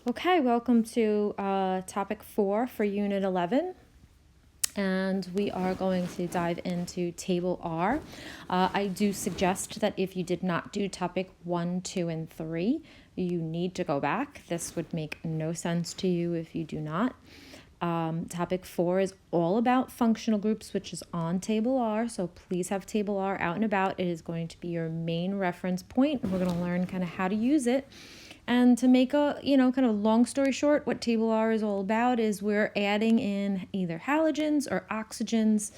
Okay, welcome to topic 4 for Unit 11. And we are going to dive into Table R. I do suggest that if you did not do topic 1, 2, and 3, you need to go back. This would make no sense to you if you do not. Topic 4 is all about functional groups, which is on Table R. So please have Table R out and about. It is going to be your main reference point. We're going to learn kind of how to use it. And to make a, kind of long story short, what Table R is all about is we're adding in either halogens or oxygens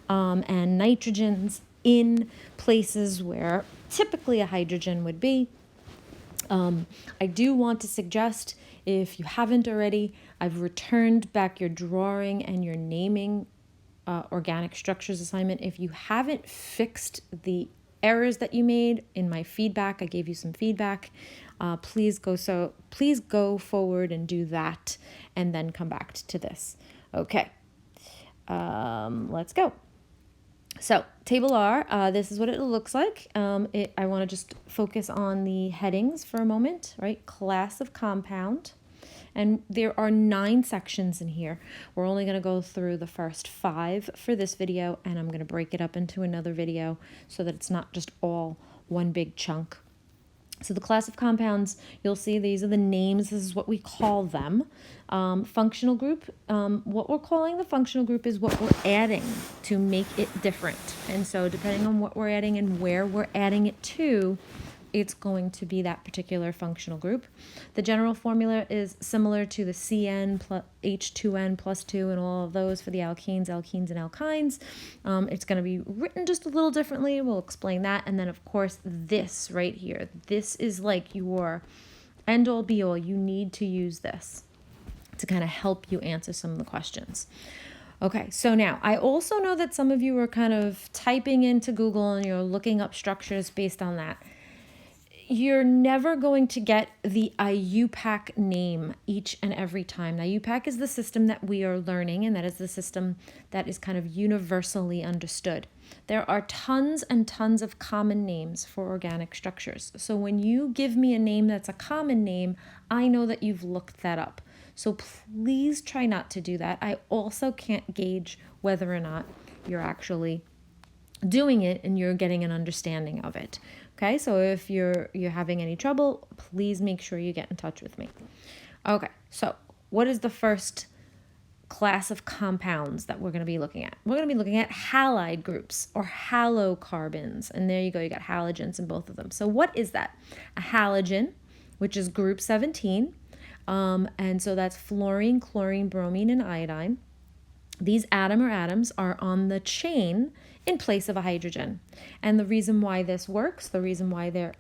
and nitrogens in places where typically a hydrogen would be. I do want to suggest, if you haven't already, I've returned back your drawing and your naming organic structures assignment. If you haven't fixed the errors that you made in my feedback, I gave you some feedback. Please go forward and do that, and then come back to this. Okay, let's go. So Table R, this is what it looks like. I want to just focus on the headings for a moment, right? Class of compound. And there are 9 sections in here. We're only going to go through the first 5 for this video, and I'm going to break it up into another video so that it's not just all one big chunk. So the class of compounds, you'll see these are the names. This is what we call them. Functional group, what we're calling the functional group is what we're adding to make it different. And so depending on what we're adding and where we're adding it to, it's going to be that particular functional group. The general formula is similar to the CN plus H2N plus 2 and all of those for the alkenes, and alkynes. It's going to be written just a little differently. We'll explain that. And then, of course, this right here. This is like your end-all be-all. You need to use this to kind of help you answer some of the questions. Okay, so now I also know that some of you are kind of typing into Google and you're looking up structures based on that. You're never going to get the IUPAC name each and every time. Now, IUPAC is the system that we are learning, and that is the system that is kind of universally understood. There are tons and tons of common names for organic structures. So when you give me a name that's a common name, I know that you've looked that up. So please try not to do that. I also can't gauge whether or not you're actually doing it and you're getting an understanding of it. Okay, so if you're having any trouble, please make sure you get in touch with me. Okay, so what is the first class of compounds that we're going to be looking at? We're going to be looking at halide groups or halocarbons. And there you go, you got halogens in both of them. So what is that? A halogen, which is group 17. And so that's fluorine, chlorine, bromine, and iodine. These atoms are on the chain in place of a hydrogen. And the reason why this works, the reason why they're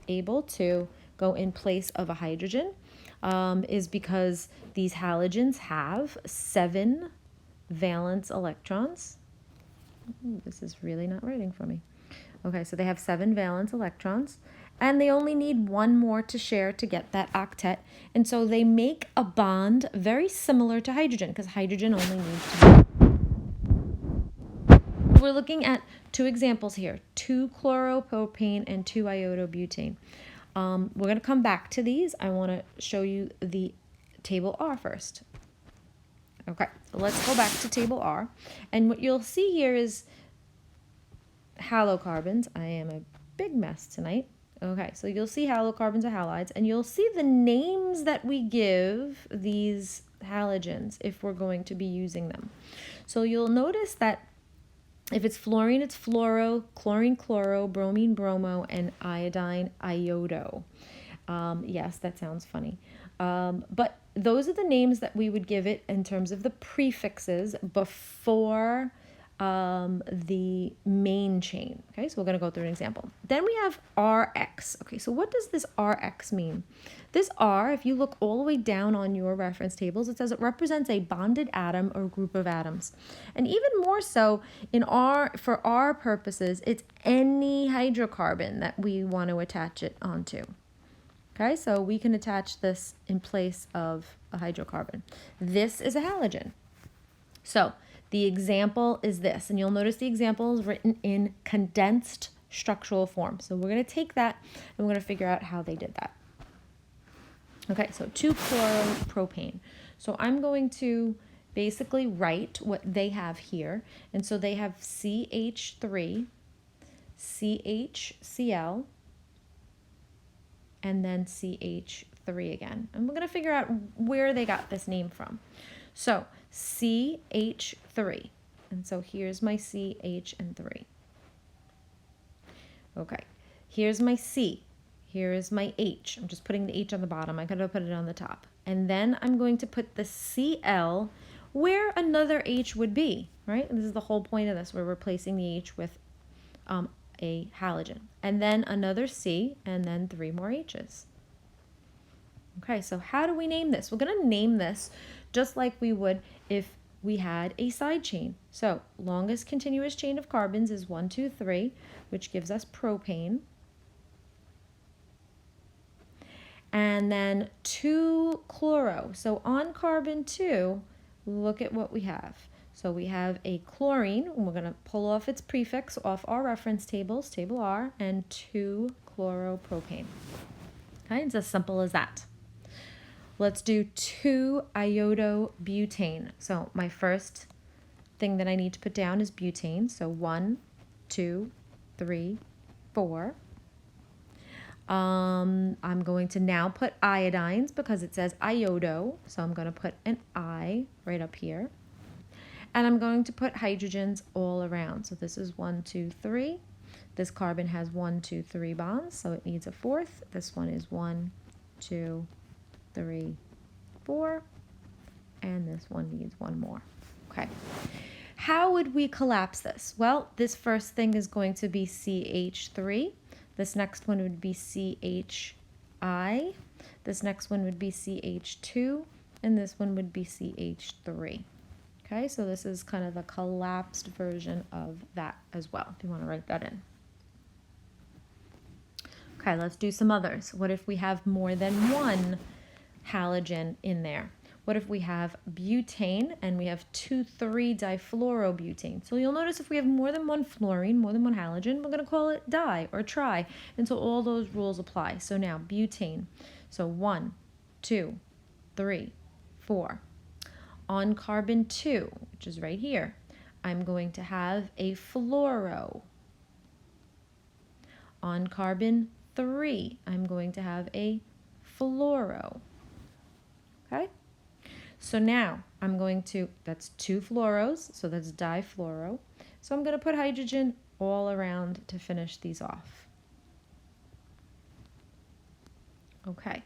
able to go in place of a hydrogen is because these halogens have 7 valence electrons. This is really not writing for me. Okay, so they have 7 valence electrons, and they only need 1 more to share to get that octet. And so they make a bond very similar to hydrogen, because hydrogen only needs to be. We're looking at 2 examples here, 2-chloropropane and 2-iodobutane. We're going to come back to these. I want to show you the table R first. Okay, so let's go back to table R. And what you'll see here is halocarbons. I am a big mess tonight. Okay, so you'll see halocarbons or halides, and you'll see the names that we give these halogens if we're going to be using them. So you'll notice that if it's fluorine, it's fluoro, chlorine, chloro, bromine, bromo, and iodine, iodo. Yes, that sounds funny. But those are the names that we would give it in terms of the prefixes before the main chain. Okay, so we're going to go through an example. Then we have RX. Okay, so what does this RX mean? This R, if you look all the way down on your reference tables, it says it represents a bonded atom or group of atoms. And even more so, for our purposes, it's any hydrocarbon that we want to attach it onto. Okay, so we can attach this in place of a hydrocarbon. This is a halogen. So the example is this, and you'll notice the example is written in condensed structural form. So we're going to take that and we're going to figure out how they did that. Okay, so 2-chloropropane. So I'm going to basically write what they have here. And so they have CH3, CHCl, and then CH3 again. And we're going to figure out where they got this name from. So CH3. And so here's my CH and 3. Okay, here's my C. Here is my H. I'm just putting the H on the bottom. I could have put it on the top. And then I'm going to put the Cl where another H would be, right? This is the whole point of this. We're replacing the H with a halogen. And then another C, and then 3 more H's. Okay, so how do we name this? We're going to name this just like we would if we had a side chain. So longest continuous chain of carbons is 1, 2, 3, which gives us propane. And then 2-chloro. So on carbon 2, look at what we have. So we have a chlorine, and we're going to pull off its prefix off our reference tables, table R, and 2-chloropropane. Okay, it's as simple as that. Let's do 2-iodobutane. So my first thing that I need to put down is butane. So 1, 2, 3, 4. I'm going to now put iodines because it says iodo. So I'm going to put an I right up here. And I'm going to put hydrogens all around. So this is 1, 2, 3. This carbon has 1, 2, 3 bonds, so it needs a fourth. This one is 1, 2, 3, 4. And this one needs one more. Okay. How would we collapse this? Well, this first thing is going to be CH3. This next one would be CHI. This next one would be CH2. And this one would be CH3. Okay, so this is kind of the collapsed version of that as well, if you want to write that in. Okay, let's do some others. What if we have more than one halogen in there? What if we have butane and we have 2,3-difluorobutane? So you'll notice if we have more than one fluorine, more than one halogen, we're going to call it di or tri. And so all those rules apply. So now butane. So 1, 2, 3, 4. On carbon 2, which is right here, I'm going to have a fluoro. On carbon 3, I'm going to have a fluoro. Okay? So now I'm going to, that's 2 fluoros, so that's difluoro. So I'm going to put hydrogen all around to finish these off. Okay.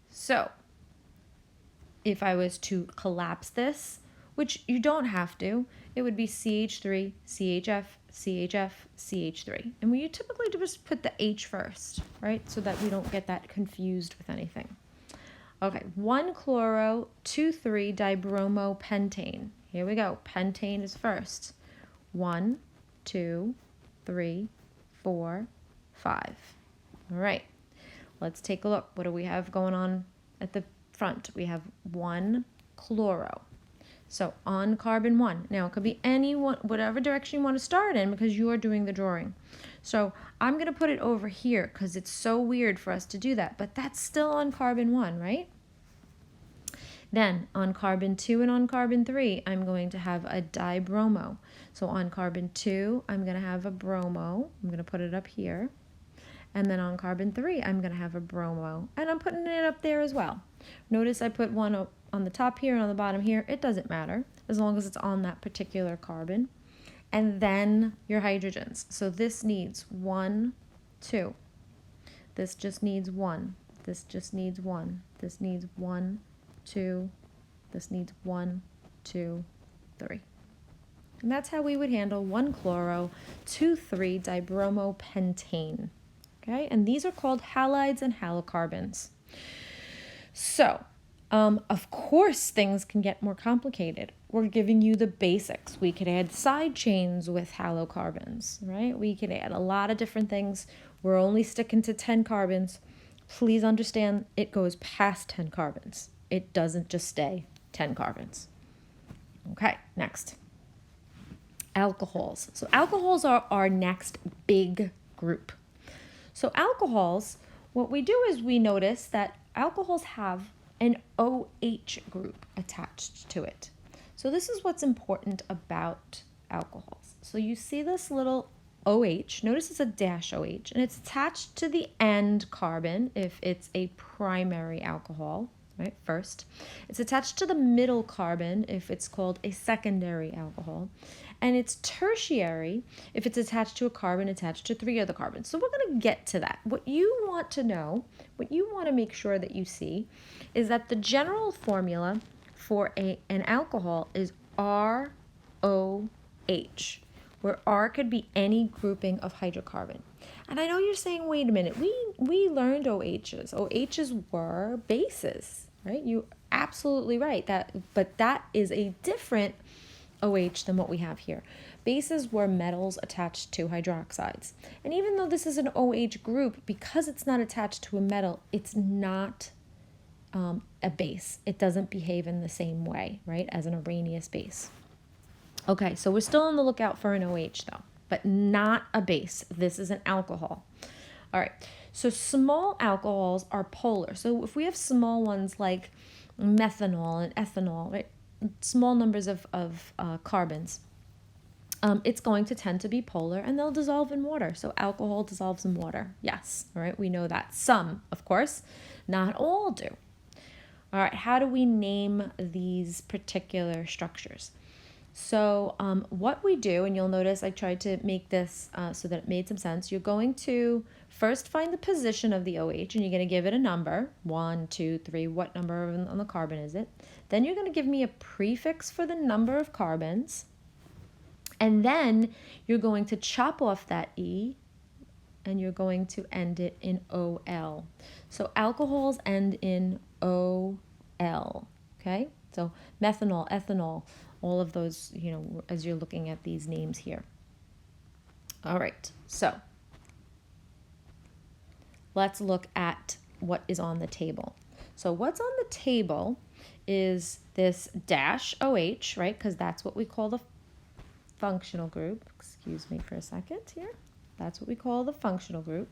So if I was to collapse this, which you don't have to, it would be CH3, CHF, CHF, CH3. And we typically just put the H first, right? So that we don't get that confused with anything. Okay, 1-chloro, 2,3-dibromopentane. Here we go. Pentane is first. 1, 2, 3, 4, 5. All right, let's take a look. What do we have going on at the front? We have 1-chloro. So on carbon 1. Now it could be any one, whatever direction you want to start in because you are doing the drawing. So I'm going to put it over here because it's so weird for us to do that. But that's still on carbon 1, right? Then on carbon 2 and on carbon 3, I'm going to have a dibromo. So on carbon 2, I'm going to have a bromo. I'm going to put it up here. And then on carbon 3, I'm going to have a bromo. And I'm putting it up there as well. Notice I put one up on the top here and on the bottom here. It doesn't matter as long as it's on that particular carbon. And then your hydrogens. So this needs 1, 2. This just needs 1. This just needs 1. This needs 1, 2. This needs 1, 2, 3. And that's how we would handle 1-chloro, 2,3-dibromopentane. Okay, and these are called halides and halocarbons. So, of course, things can get more complicated. We're giving you the basics. We could add side chains with halocarbons, right? We could add a lot of different things. We're only sticking to 10 carbons. Please understand it goes past 10 carbons. It doesn't just stay 10 carbons. Okay, next. Alcohols. So alcohols are our next big group. So alcohols, what we do is we notice that alcohols have an OH group attached to it. So this is what's important about alcohols. So you see this little OH, notice it's a dash OH, and it's attached to the end carbon if it's a primary alcohol, right, first. It's attached to the middle carbon if it's called a secondary alcohol, and it's tertiary if it's attached to a carbon attached to 3 other carbons. So we're going to get to that. What you want to know, what you want to make sure that you see, is that the general formula for an alcohol is ROH, where R could be any grouping of hydrocarbon. And I know you're saying, wait a minute, we learned OHs. OHs were bases, right? You're absolutely right. But that is a different OH than what we have here. Bases were metals attached to hydroxides. And even though this is an OH group, because it's not attached to a metal, it's not a base. It doesn't behave in the same way, right, as an Arrhenius base. Okay, so we're still on the lookout for an OH though, but not a base. This is an alcohol. All right, so small alcohols are polar. So if we have small ones like methanol and ethanol, right, small numbers of carbons, it's going to tend to be polar and they'll dissolve in water. So alcohol dissolves in water. Yes, all right, we know that. Some, of course, not all do. All right, how do we name these particular structures? So what we do, and you'll notice I tried to make this so that it made some sense. You're going to first find the position of the OH, and you're going to give it a number, 1, 2, 3, what number on the carbon is it? Then you're going to give me a prefix for the number of carbons, and then you're going to chop off that E, and you're going to end it in OL. So alcohols end in OL, okay? So methanol, ethanol, all of those, as you're looking at these names here. All right, so let's look at what is on the table. So what's on the table is this dash OH, right? Because that's what we call the functional group. Excuse me for a second here. That's what we call the functional group.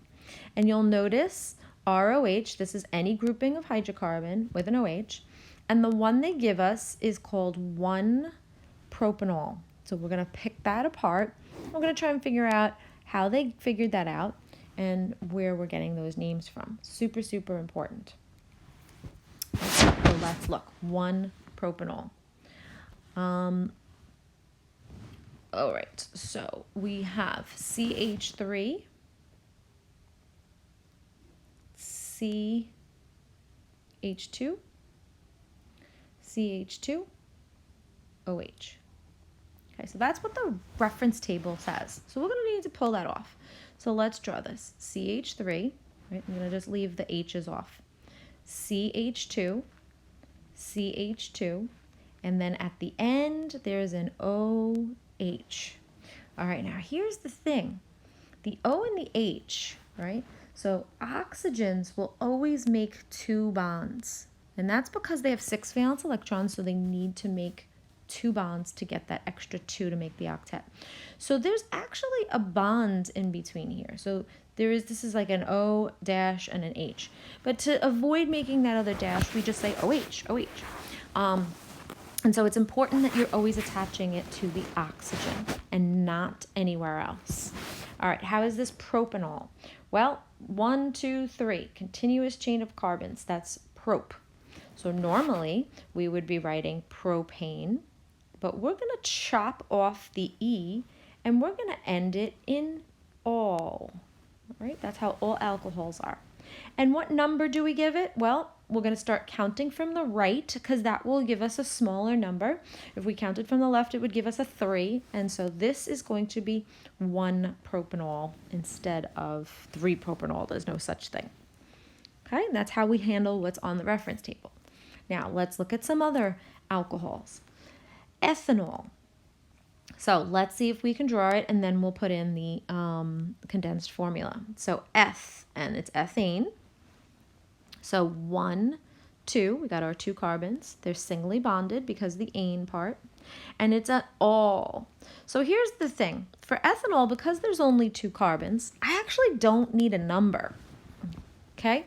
And you'll notice ROH, this is any grouping of hydrocarbon with an OH. And the one they give us is called 1-propanol. So we're going to pick that apart. We're going to try and figure out how they figured that out and where we're getting those names from. Super, super important. So let's look. 1-propanol. All right, so we have CH3, CH2, CH2, OH. Okay, so that's what the reference table says. So we're going to need to pull that off. So let's draw this. CH3, right? I'm going to just leave the H's off. CH2, CH2, and then at the end there's an OH. All right, now here's the thing. The O and the H, right? So oxygens will always make 2 bonds. And that's because they have 6 valence electrons, so they need to make 2 bonds to get that extra 2 to make the octet. So there's actually a bond in between here. So this is like an O dash and an H. But to avoid making that other dash, we just say OH, OH. And so it's important that you're always attaching it to the oxygen and not anywhere else. All right, how is this propanol? Well, 1, 2, 3, continuous chain of carbons, that's prop. So normally we would be writing propane, but we're going to chop off the E and we're going to end it in all. All right, that's how all alcohols are. And what number do we give it? Well, we're going to start counting from the right because that will give us a smaller number. If we counted from the left, it would give us a 3. And so this is going to be 1-propanol instead of 3-propanol. There's no such thing. Okay, that's how we handle what's on the reference table. Now, let's look at some other alcohols. Ethanol. So let's see if we can draw it, and then we'll put in the condensed formula. So eth, and it's ethane. So 1, 2, we got our 2 carbons. They're singly bonded because of the ane part. And it's an all. So here's the thing. For ethanol, because there's only 2 carbons, I actually don't need a number. Okay,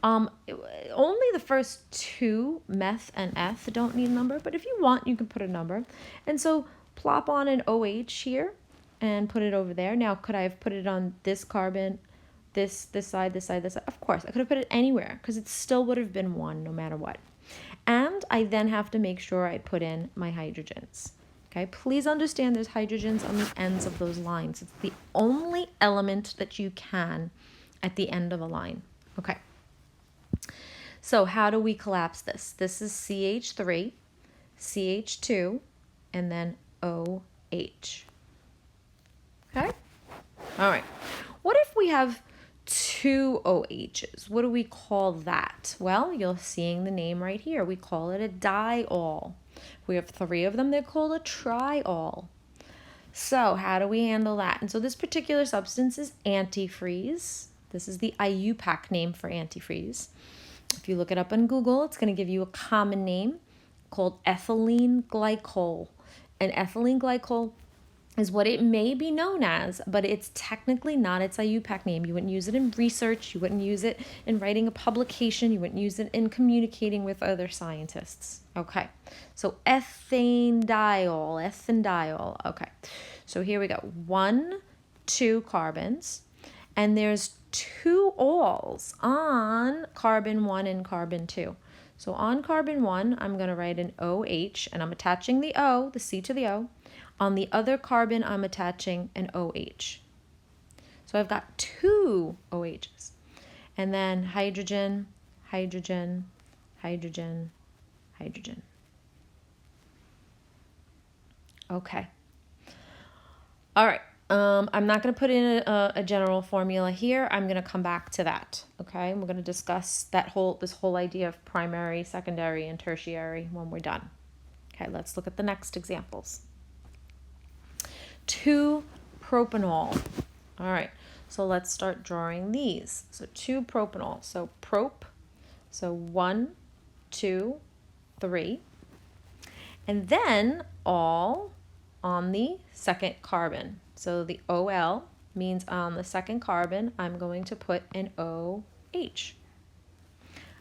only the first two, meth and eth, don't need a number, but if you want, you can put a number. And so plop on an OH here and put it over there. Now, could I have put it on this carbon, this side, this side, this side? Of course, I could have put it anywhere because it still would have been 1 no matter what. And I then have to make sure I put in my hydrogens. Okay, please understand there's hydrogens on the ends of those lines. It's the only element that you can at the end of a line. Okay, so how do we collapse this? This is CH3, CH2, and then OH. Okay, all right. What if we have two OHs? What do we call that? Well, you're seeing the name right here. We call it a diol. We have 3 of them. They're called a triol. So how do we handle that? And so this particular substance is antifreeze. This is the IUPAC name for antifreeze. If you look it up on Google, it's going to give you a common name called ethylene glycol. And ethylene glycol is what it may be known as, but it's technically not its IUPAC name. You wouldn't use it in research. You wouldn't use it in writing a publication. You wouldn't use it in communicating with other scientists. Okay, so ethanediol. Okay, so here we go. 1, 2 carbons, and there's 2 ols on carbon 1 and carbon 2. So on carbon 1, I'm going to write an OH, and I'm attaching the O, the C to the O. On the other carbon, I'm attaching an OH. So I've got 2 OHs. And then hydrogen, hydrogen, hydrogen, hydrogen. Okay. All right. I'm not going to put in a general formula here. I'm going to come back to that. Okay. And we're going to discuss this whole idea of primary, secondary, and tertiary when we're done. Okay. Let's look at the next examples. 2-propanol. All right, so let's start drawing these. So 2-propanol. So prop, so 1, 2, 3. And then all on the second carbon. So the OL means on the second carbon, I'm going to put an OH.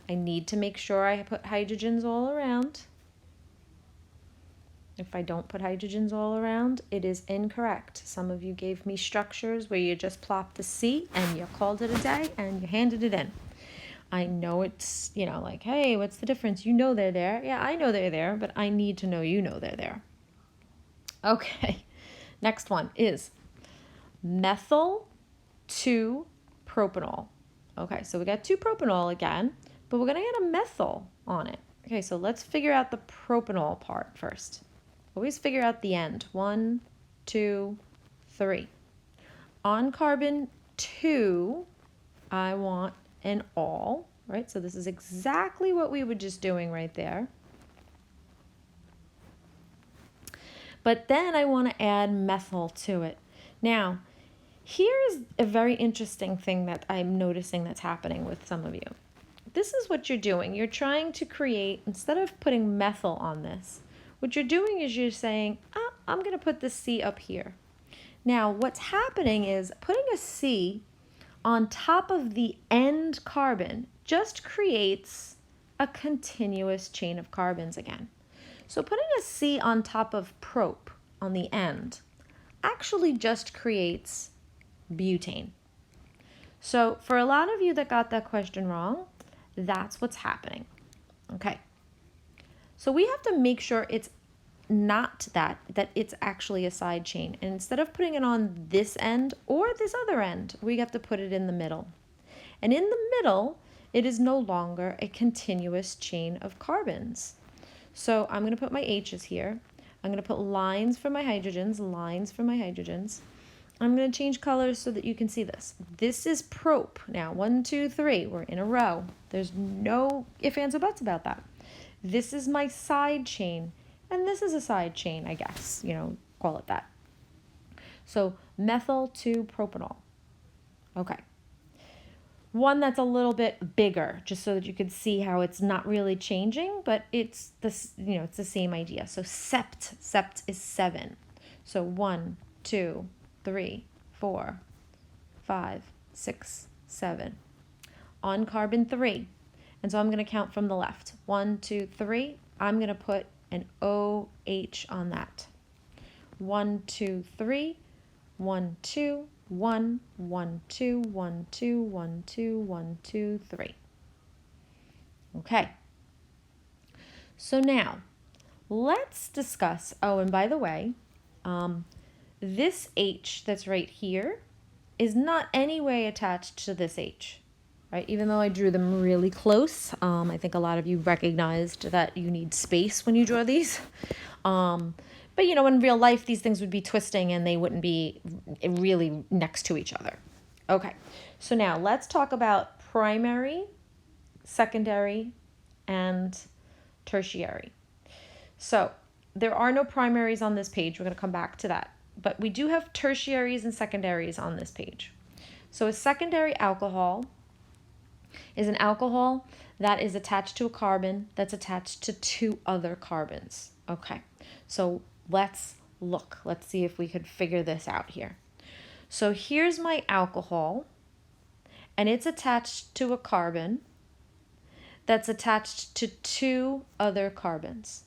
I need to make sure I put hydrogens all around. If I don't put hydrogens all around, it is incorrect. Some of you gave me structures where you just plopped the C and you called it a day and you handed it in. I know it's, like, hey, what's the difference? You know they're there. Yeah, I know they're there, but I need to know you know they're there. Okay, next one is methyl 2-propanol. Okay, so we got 2-propanol again, but we're going to add a methyl on it. Okay, so let's figure out the propanol part first. Always figure out the end. 1, 2, 3. On carbon 2, I want an all, right? So this is exactly what we were just doing right there. But then I want to add methyl to it. Now, here's a very interesting thing that I'm noticing that's happening with some of you. This is what you're doing. You're trying to create, instead of putting methyl on this, what you're doing is you're saying, I'm going to put the C up here. Now, what's happening is putting a C on top of the end carbon just creates a continuous chain of carbons again. So putting a C on top of prop on the end actually just creates butane. So for a lot of you that got that question wrong, that's what's happening. Okay. So we have to make sure it's not that it's actually a side chain. And instead of putting it on this end or this other end, we have to put it in the middle. And in the middle, it is no longer a continuous chain of carbons. So I'm going to put my H's here. I'm going to put lines for my hydrogens, lines for my hydrogens. I'm going to change colors so that you can see this. This is prop. Now, 1, 2, 3. We're in a row. There's no ifs, ands, or buts about that. This is my side chain, and this is a side chain, I guess. Call it that. So methyl 2-propanol. Okay. One that's a little bit bigger, just so that you can see how it's not really changing, but it's this, it's the same idea. So sept is 7. So 1, 2, 3, 4, 5, 6, 7. on carbon 3. And so I'm going to count from the left. 1, 2, 3. I'm going to put an OH on that. 1, 2, 3. 1, 2, 1, 1, 2, 1, 2, 1, 2, 1, 2, 3. Okay. So now, let's discuss, oh, and by the way, this H that's right here is not any way attached to this H, right? Even though I drew them really close, I think a lot of you recognized that you need space when you draw these. But, in real life, these things would be twisting and they wouldn't be really next to each other. Okay, so now let's talk about primary, secondary, and tertiary. So there are no primaries on this page. We're going to come back to that. But we do have tertiaries and secondaries on this page. So a secondary alcohol is an alcohol that is attached to a carbon that's attached to 2 other carbons. Okay, so let's look. Let's see if we could figure this out here. So here's my alcohol, and it's attached to a carbon that's attached to 2 other carbons.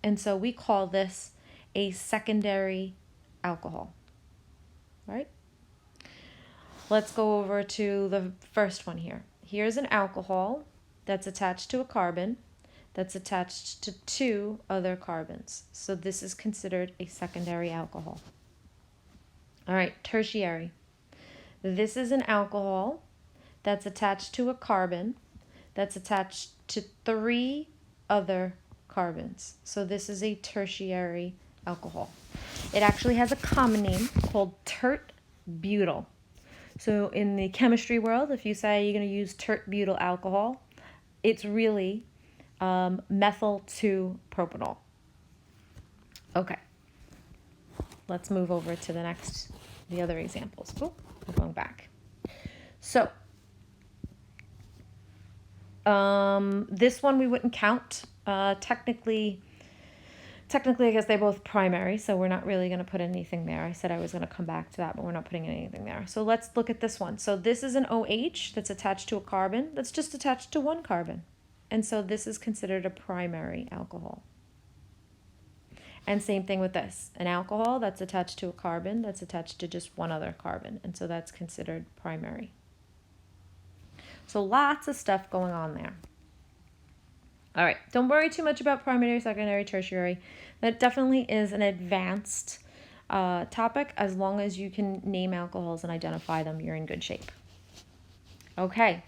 And so we call this a secondary alcohol, right? Let's go over to the first one here. Here's an alcohol that's attached to a carbon that's attached to 2 other carbons. So this is considered a secondary alcohol. All right, tertiary. This is an alcohol that's attached to a carbon that's attached to 3 other carbons. So this is a tertiary alcohol. It actually has a common name called tert-butyl. So in the chemistry world, if you say you're going to use tert-butyl alcohol, it's really methyl 2-propanol. Okay, let's move over to the other examples. Oh, we're going back. So this one we wouldn't count. Technically, I guess they're both primary, so we're not really going to put anything there. I said I was going to come back to that, but we're not putting anything there. So let's look at this one. So this is an OH that's attached to a carbon that's just attached to 1 carbon. And so this is considered a primary alcohol. And same thing with this, an alcohol that's attached to a carbon that's attached to just 1 other carbon. And so that's considered primary. So lots of stuff going on there. All right, don't worry too much about primary, secondary, tertiary. That definitely is an advanced topic. As long as you can name alcohols and identify them, you're in good shape. Okay,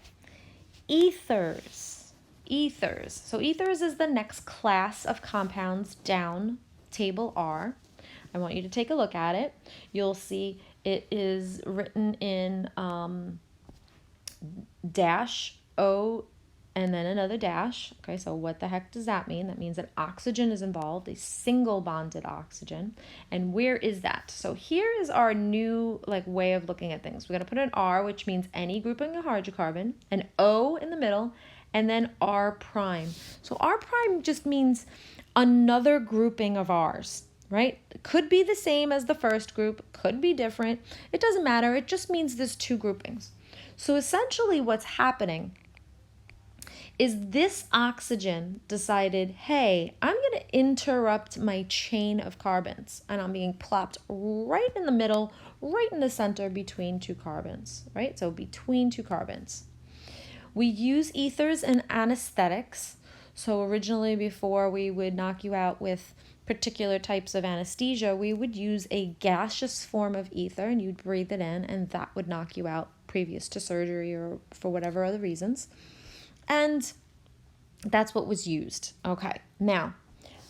ethers. Ethers. So ethers is the next class of compounds down table R. I want you to take a look at it. You'll see it is written in dash O and then another dash. Okay, so what the heck does that mean? That means that oxygen is involved, a single bonded oxygen. And where is that? So here is our new way of looking at things. We're going to put an R, which means any grouping of hydrocarbon, an O in the middle, and then R prime. So R prime just means another grouping of R's, right? It could be the same as the first group, could be different. It doesn't matter. It just means there's 2 groupings. So essentially what's happening is this oxygen decided, hey, I'm going to interrupt my chain of carbons, and I'm being plopped right in the middle, right in the center between 2 carbons, right? So between 2 carbons. We use ethers in anesthetics. So originally, before we would knock you out with particular types of anesthesia, we would use a gaseous form of ether, and you'd breathe it in, and that would knock you out previous to surgery or for whatever other reasons. And that's what was used. Okay, now,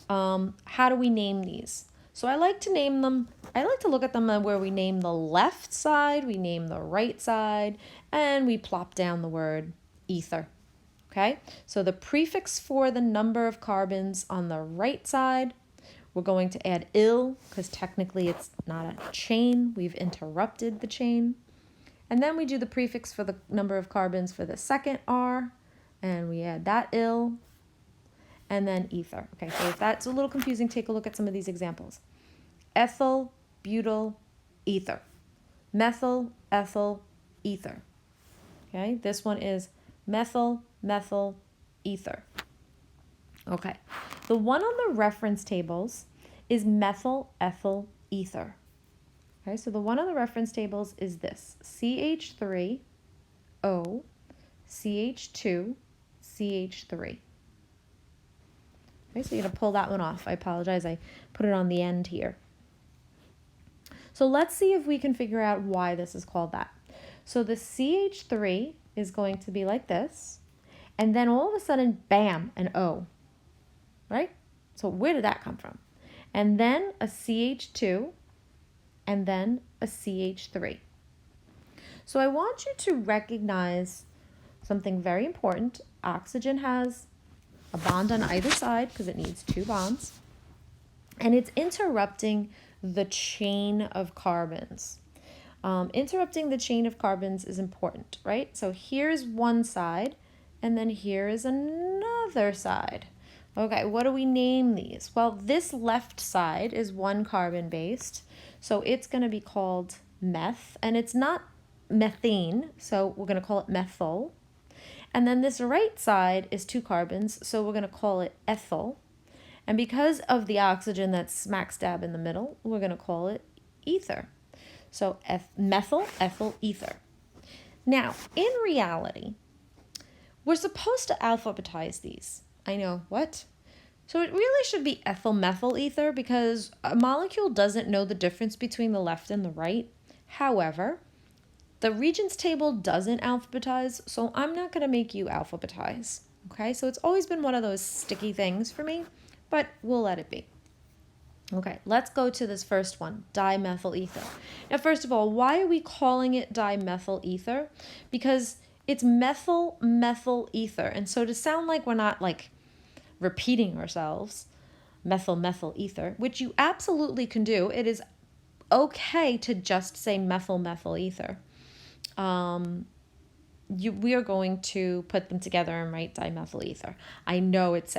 how do we name these? So I like to look at them where we name the left side, we name the right side, and we plop down the word ether. Okay, so the prefix for the number of carbons on the right side, we're going to add -il, because technically it's not a chain. We've interrupted the chain. And then we do the prefix for the number of carbons for the second R, and we add that -il, and then ether. Okay, so if that's a little confusing, take a look at some of these examples. Ethyl, butyl, ether. Methyl, ethyl, ether. Okay, this one is Methyl, methyl, ether. Okay. The one on the reference tables is methyl ethyl ether. Okay, so the one on the reference tables is this: CH3O, CH2, CH3. Okay, so you're going to pull that one off. I apologize, I put it on the end here. So let's see if we can figure out why this is called that. So the CH3 is going to be like this, and then all of a sudden, bam, an O, right? So where did that come from? And then a CH2, and then a CH3. So I want you to recognize something very important. Oxygen has a bond on either side because it needs two bonds, and it's interrupting the chain of carbons. Interrupting the chain of carbons is important, right? So here's one side, and then here is another side. Okay, what do we name these? Well, this left side is one carbon based, so it's going to be called meth, and it's not methane, so we're going to call it methyl. And then this right side is two carbons, so we're going to call it ethyl. And because of the oxygen that's smack dab in the middle, we're going to call it ether. So methyl, ethyl, ether. Now, in reality, we're supposed to alphabetize these. I know, what? So it really should be ethyl, methyl, ether, because a molecule doesn't know the difference between the left and the right. However, the Regents table doesn't alphabetize, so I'm not going to make you alphabetize. Okay, so it's always been one of those sticky things for me, but we'll let it be. Okay, let's go to this first one, dimethyl ether. Now, first of all, why are we calling it dimethyl ether? Because it's methyl, methyl ether. And so to sound like we're not like repeating ourselves, methyl, methyl ether, which you absolutely can do. It is okay to just say methyl, methyl ether. We are going to put them together and write dimethyl ether. I know it's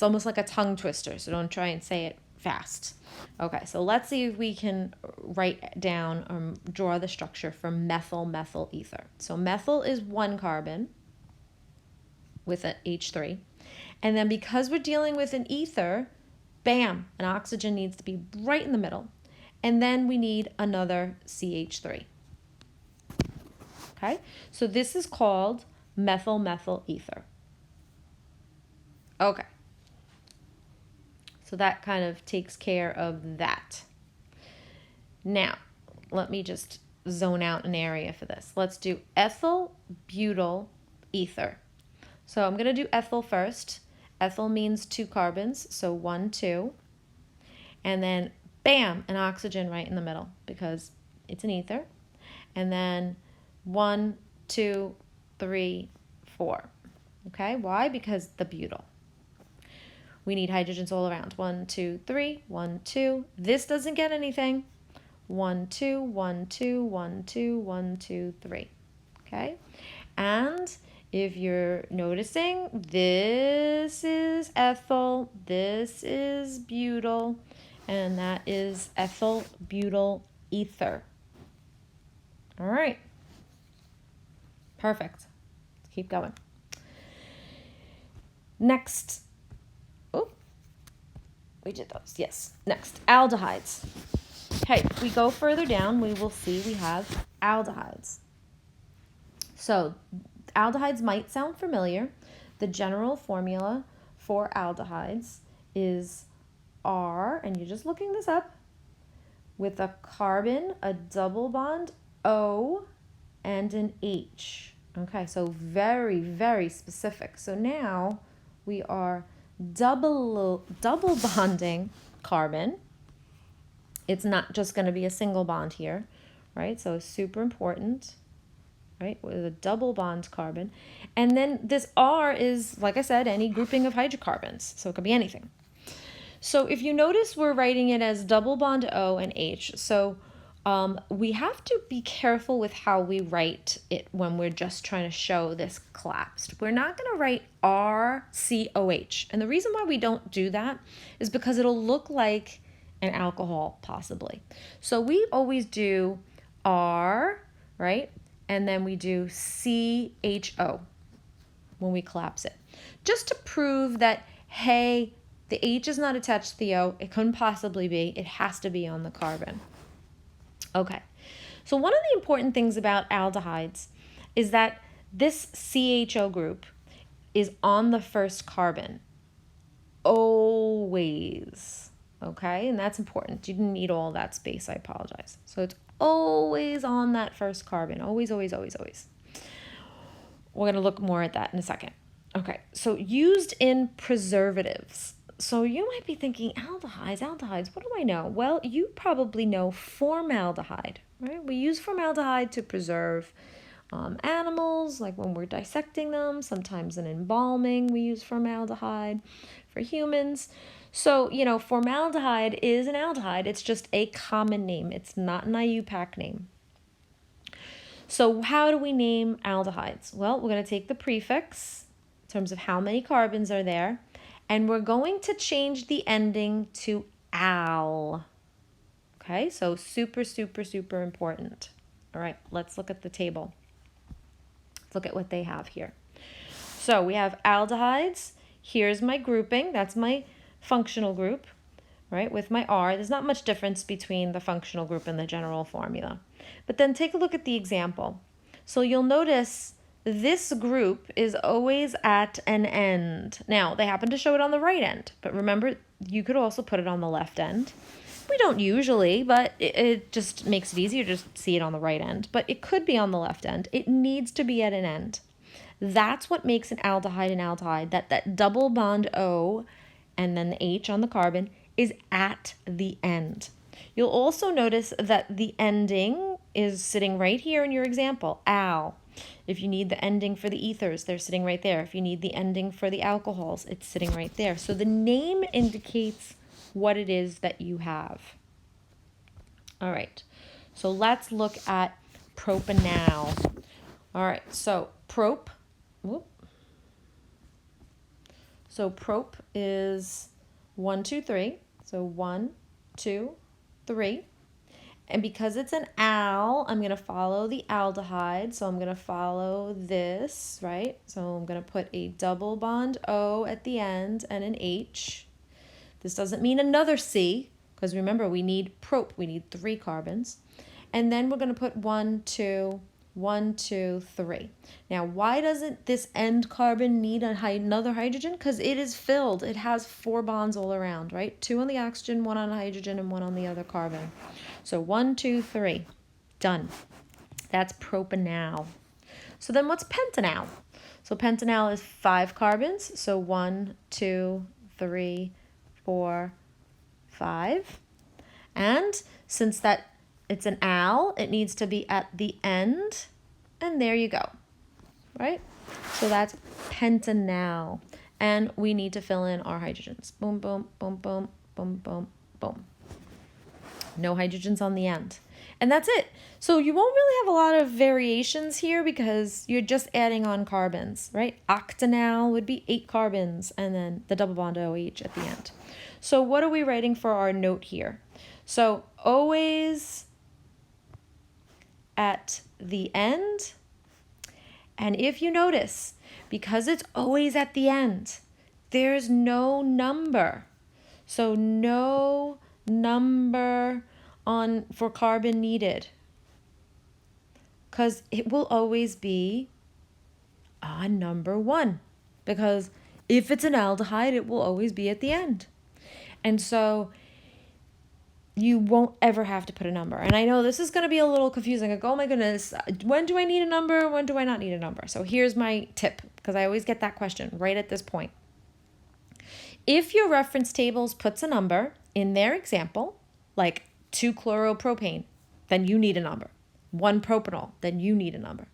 almost like a tongue twister, so don't try and say it fast. Okay, so let's see if we can write down draw the structure for methyl, methyl ether. So methyl is one carbon with an H3. And then because we're dealing with an ether, bam, an oxygen needs to be right in the middle. And then we need another CH3. Okay, so this is called methyl, methyl ether. Okay. So that kind of takes care of that. Now, let me just zone out an area for this. Let's do ethyl, butyl, ether. So I'm going to do ethyl first. Ethyl means two carbons, so 1, 2. And then, bam, an oxygen right in the middle because it's an ether. And then 1, 2, 3, 4. Okay, why? Because the butyl. We need hydrogens all around. 1, 2, 3, 1, 2. This doesn't get anything. 1, 2, 1, 2, 1, 2, 1, 2, 3. Okay? And if you're noticing, this is ethyl, this is butyl, and that is ethyl butyl ether. All right. Perfect. Let's keep going. Next. Oh, we did those. Yes. Next, aldehydes. Okay, if we go further down, we will see we have aldehydes. So aldehydes might sound familiar. The general formula for aldehydes is R, and you're just looking this up, with a carbon, a double bond O, and an H. Okay, so very, very specific. So now we are double bonding carbon. It's not just going to be a single bond here, right? So it's super important, right? With a double bond carbon. And then this R is, like I said, any grouping of hydrocarbons. So it could be anything. So if you notice, we're writing it as double bond O and H. So we have to be careful with how we write it when we're just trying to show this collapsed. We're not going to write RCOH. And the reason why we don't do that is because it'll look like an alcohol, possibly. So we always do R, right? And then we do CHO. when we collapse it. Just to prove that, hey, the H is not attached to the O. It couldn't possibly be. It has to be on the carbon. Okay. So one of the important things about aldehydes is that this CHO group is on the first carbon. Always. Okay? And that's important. You didn't need all that space. I apologize. So it's always on that first carbon. Always, always, always, always. We're going to look more at that in a second. Okay. So used in preservatives. So you might be thinking, aldehydes, what do I know? Well, you probably know formaldehyde, right? We use formaldehyde to preserve animals, like when we're dissecting them. Sometimes in embalming, we use formaldehyde for humans. So, formaldehyde is an aldehyde. It's just a common name. It's not an IUPAC name. So how do we name aldehydes? Well, we're going to take the prefix in terms of how many carbons are there, and we're going to change the ending to al. Okay, so super, super, super important. All right, let's look at the table. Let's look at what they have here. So we have aldehydes. Here's my grouping. That's my functional group, right, with my R. There's not much difference between the functional group and the general formula. But then take a look at the example. So you'll notice this group is always at an end. Now, they happen to show it on the right end, but remember, you could also put it on the left end. We don't usually, but it just makes it easier to just see it on the right end. But it could be on the left end. It needs to be at an end. That's what makes an aldehyde an aldehyde, that double bond O and then the H on the carbon is at the end. You'll also notice that the ending is sitting right here in your example, al. If you need the ending for the ethers, they're sitting right there. If you need the ending for the alcohols, it's sitting right there. So the name indicates what it is that you have. All right, so let's look at propanal. All right, so prop, so prop is 1, 2, 3. So 1, 2, 3. And because it's an al, I'm going to follow the aldehyde. So I'm going to follow this, right? So I'm going to put a double bond O at the end and an H. This doesn't mean another C, because remember, we need prop. We need 3 carbons. And then we're going to put 1, 2, 1, 2, 3. Now, why doesn't this end carbon need another hydrogen? Because it is filled. It has 4 bonds all around, right? 2 on the oxygen, 1 on hydrogen, and 1 on the other carbon. So 1, 2, 3. Done. That's propanal. So then what's pentanal? So pentanal is 5 carbons. So 1, 2, 3, 4, 5. And since it's an al, it needs to be at the end. And there you go. Right? So that's pentanal. And we need to fill in our hydrogens. Boom, boom, boom, boom, boom, boom, boom. No hydrogens on the end. And that's it. So you won't really have a lot of variations here because you're just adding on carbons, right? Octanal would be 8 carbons and then the double bond OH at the end. So what are we writing for our note here? So always at the end. And if you notice, because it's always at the end, there's no number. So no number for carbon needed, because it will always be on number 1, because if it's an aldehyde, it will always be at the end. And so you won't ever have to put a number. And I know this is going to be a little confusing. Like, oh my goodness, when do I need a number? When do I not need a number? So here's my tip, because I always get that question right at this point. If your reference tables puts a number in their example, like 2-chloropropane, then you need a number. 1-propanol, then you need a number.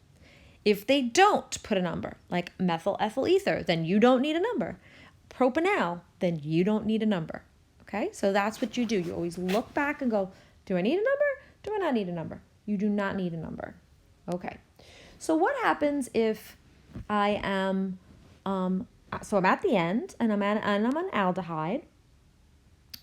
If they don't put a number, like methyl ethyl ether, then you don't need a number. Propanal, then you don't need a number. Okay, so that's what you do. You always look back and go, do I need a number? Do I not need a number? You do not need a number. Okay, so what happens if I am, so I'm at the end and I'm an aldehyde.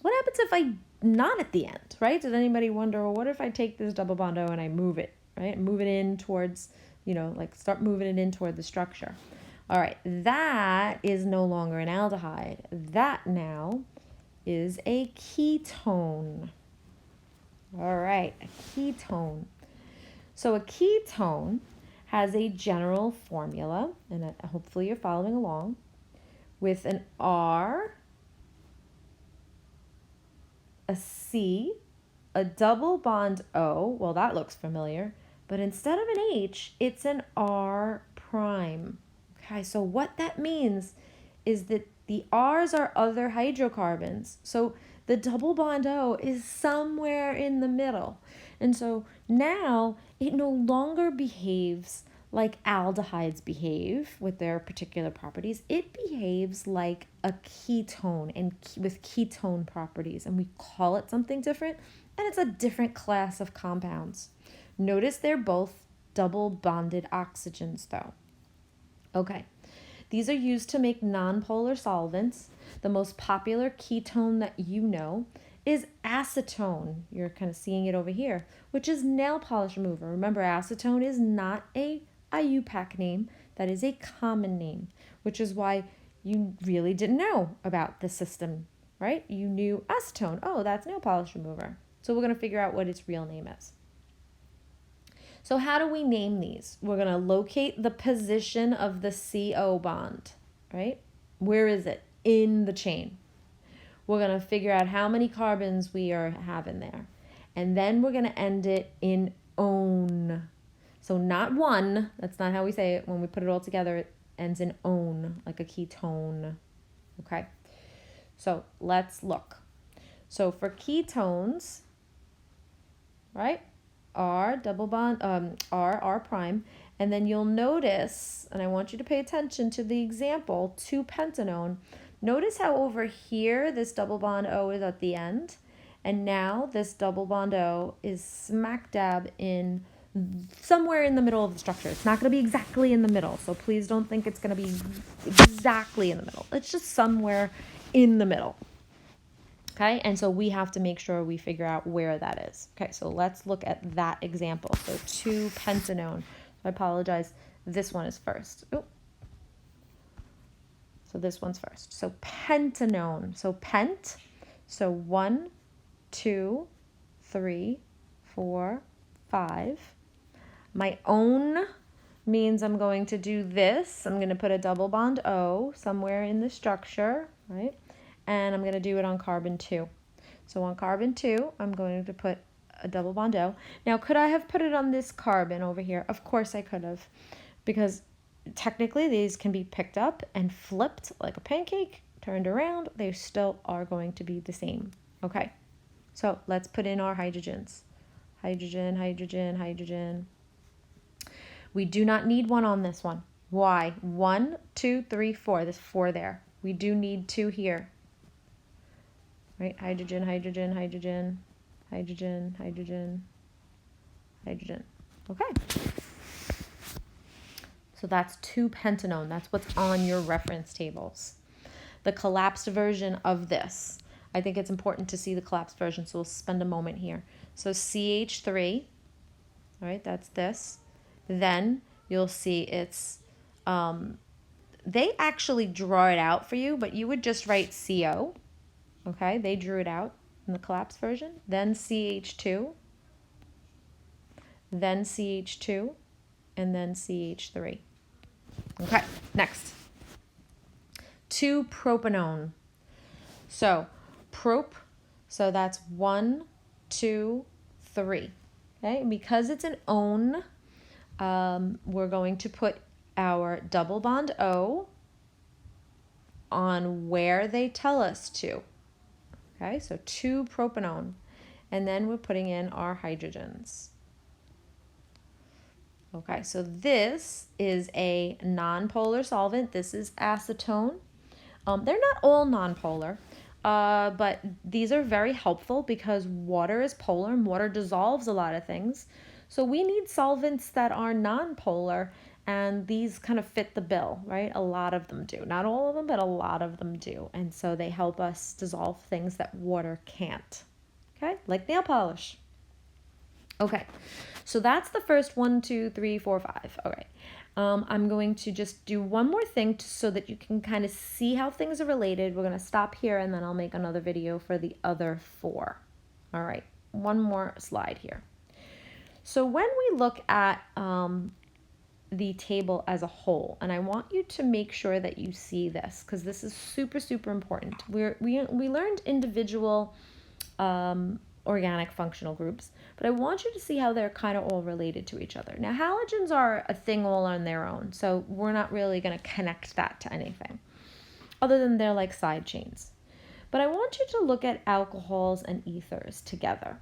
What happens if I'm not at the end, right? Did anybody wonder, well, what if I take this double bond O and I move it, right? Move it in towards, like start moving it in toward the structure. All right, that is no longer an aldehyde. That now is a ketone. All right, a ketone. So a ketone has a general formula, and hopefully you're following along, with an R, a C, a double bond O. Well, that looks familiar, but instead of an H, it's an R prime. Okay, so what that means is that the R's are other hydrocarbons. So the double bond O is somewhere in the middle. And so now it no longer behaves like aldehydes behave with their particular properties. It behaves like a ketone and with ketone properties, and we call it something different, and it's a different class of compounds. Notice they're both double bonded oxygens though. Okay. These are used to make nonpolar solvents. The most popular ketone that you know is acetone. You're kind of seeing it over here, which is nail polish remover. Remember, acetone is not a IUPAC name. That is a common name, which is why you really didn't know about the system, right? You knew acetone. Oh, that's nail polish remover. So we're going to figure out what its real name is. So how do we name these? We're going to locate the position of the CO bond, right? Where is it in the chain? We're going to figure out how many carbons we are having there. And then we're going to end it in "-one". So not one, that's not how we say it. When we put it all together, it ends in "-one", like a ketone. Okay, so let's look. So for ketones, right? R double bond, R prime, and then you'll notice, and I want you to pay attention to the example, 2-pentanone. Notice how over here this double bond O is at the end, and now this double bond O is smack dab in somewhere in the middle of the structure. It's not going to be exactly in the middle, so please don't think it's going to be exactly in the middle. It's just somewhere in the middle. Okay, and so we have to make sure we figure out where that is. Okay, so let's look at that example. So 2-pentanone. I apologize. This one is first. Ooh. So this one's first. So pentanone. So pent. So 1, 2, 3, 4, 5. My own means I'm going to do this. I'm going to put a double bond O somewhere in the structure, right? And I'm going to do it on carbon 2. So on carbon 2, I'm going to put a double bond O. Now, could I have put it on this carbon over here? Of course I could have, because technically these can be picked up and flipped like a pancake, turned around. They still are going to be the same. Okay, so let's put in our hydrogens. Hydrogen, hydrogen, hydrogen. We do not need one on this one. Why? 1, 2, 3, 4. There's 4 there. We do need 2 here. Right? Hydrogen, hydrogen, hydrogen, hydrogen, hydrogen, hydrogen. Okay. So that's 2-pentanone. That's what's on your reference tables. The collapsed version of this. I think it's important to see the collapsed version, so we'll spend a moment here. So CH3, all right, that's this. Then you'll see it's, they actually draw it out for you, but you would just write CO. Okay, they drew it out in the collapsed version. Then CH2, then CH2, and then CH3. Okay, next. 2-propanone. So prop, so that's 1, 2, 3. Okay, and because it's an one, we're going to put our double bond O on where they tell us to. Okay, so 2-propanone. And then we're putting in our hydrogens. Okay, so this is a nonpolar solvent. This is acetone. They're not all nonpolar, but these are very helpful because water is polar and water dissolves a lot of things. So we need solvents that are nonpolar, and these kind of fit the bill, right? A lot of them do. Not all of them, but a lot of them do. And so they help us dissolve things that water can't. Okay, like nail polish. Okay, so that's the first 1, 2, 3, 4, 5. Okay, I'm going to just do one more thing so that you can kind of see how things are related. We're going to stop here and then I'll make another video for the other 4. All right, one more slide here. So when we look at the table as a whole, and I want you to make sure that you see this because this is super, super important. We learned individual organic functional groups, but I want you to see how they're kind of all related to each other. Now, halogens are a thing all on their own, so we're not really going to connect that to anything other than they're like side chains. But I want you to look at alcohols and ethers together.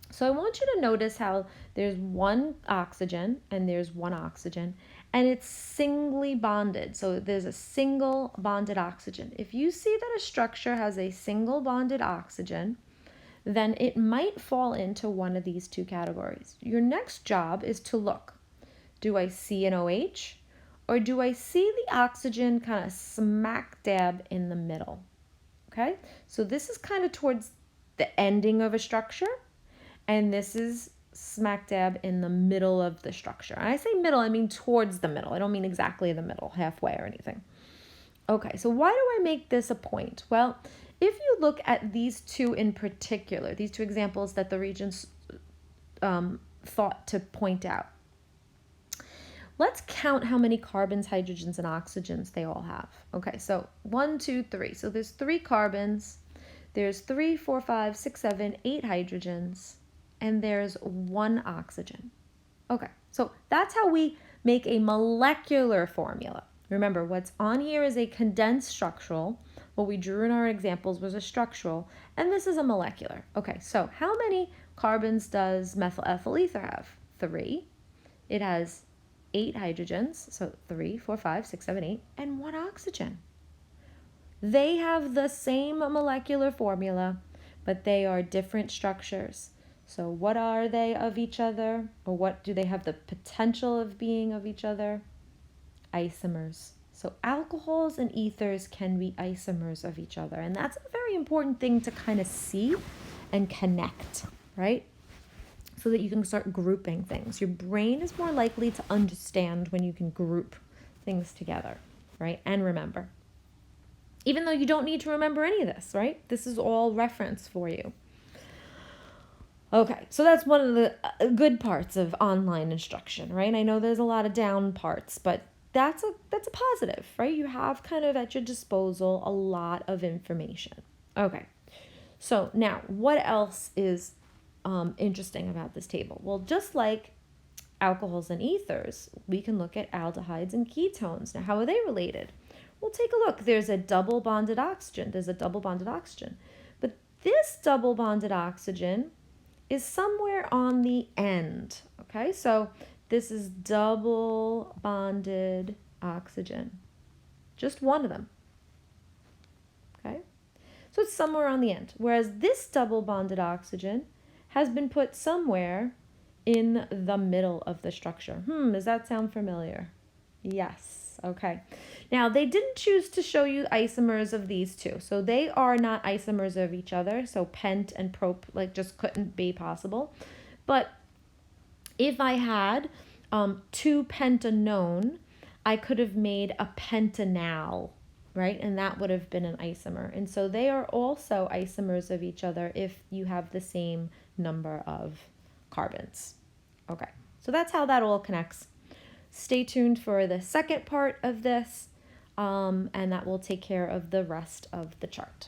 So I want you to notice how there's one oxygen and there's one oxygen, and it's singly bonded. So there's a single bonded oxygen. If you see that a structure has a single bonded oxygen, then it might fall into one of these 2 categories. Your next job is to look. Do I see an OH, or do I see the oxygen kind of smack dab in the middle? Okay, so this is kind of towards the ending of a structure, and this is smack dab in the middle of the structure. And I say middle, I mean towards the middle. I don't mean exactly the middle, halfway or anything. Okay, so why do I make this a point? Well, if you look at these 2 in particular, these 2 examples that the Regents thought to point out, let's count how many carbons, hydrogens, and oxygens they all have. Okay, so 1, 2, 3. So there's 3 carbons, there's 3, 4, 5, 6, 7, 8 hydrogens, and there's 1 oxygen. Okay, so that's how we make a molecular formula. Remember, what's on here is a condensed structural. What we drew in our examples was a structural, and this is a molecular. Okay, so how many carbons does methyl ethyl ether have? 3. It has 8 hydrogens, so 3, 4, 5, 6, 7, 8, and 1 oxygen. They have the same molecular formula, but they are different structures. So what are they of each other, or what do they have the potential of being of each other? Isomers. So alcohols and ethers can be isomers of each other, and that's a very important thing to kind of see and connect, right? So that you can start grouping things. Your brain is more likely to understand when you can group things together, right? And remember. Even though you don't need to remember any of this, right? This is all reference for you. Okay, so that's one of the good parts of online instruction, right? I know there's a lot of down parts, but that's a positive, right? You have kind of at your disposal a lot of information. Okay, so now what else is interesting about this table? Well, just like alcohols and ethers, we can look at aldehydes and ketones. Now, how are they related? Well, take a look. There's a double bonded oxygen. But this double bonded oxygen is somewhere on the end. Okay, so this is double bonded oxygen. Just one of them. Okay, so it's somewhere on the end. Whereas this double bonded oxygen has been put somewhere in the middle of the structure. Does that sound familiar? Yes. Okay. Now, they didn't choose to show you isomers of these 2. So they are not isomers of each other. So pent and prop just couldn't be possible. But if I had 2 pentanone, I could have made a pentanal, right? And that would have been an isomer. And so they are also isomers of each other if you have the same number of carbons. Okay, so that's how that all connects. Stay tuned for the second part of this, and that will take care of the rest of the chart.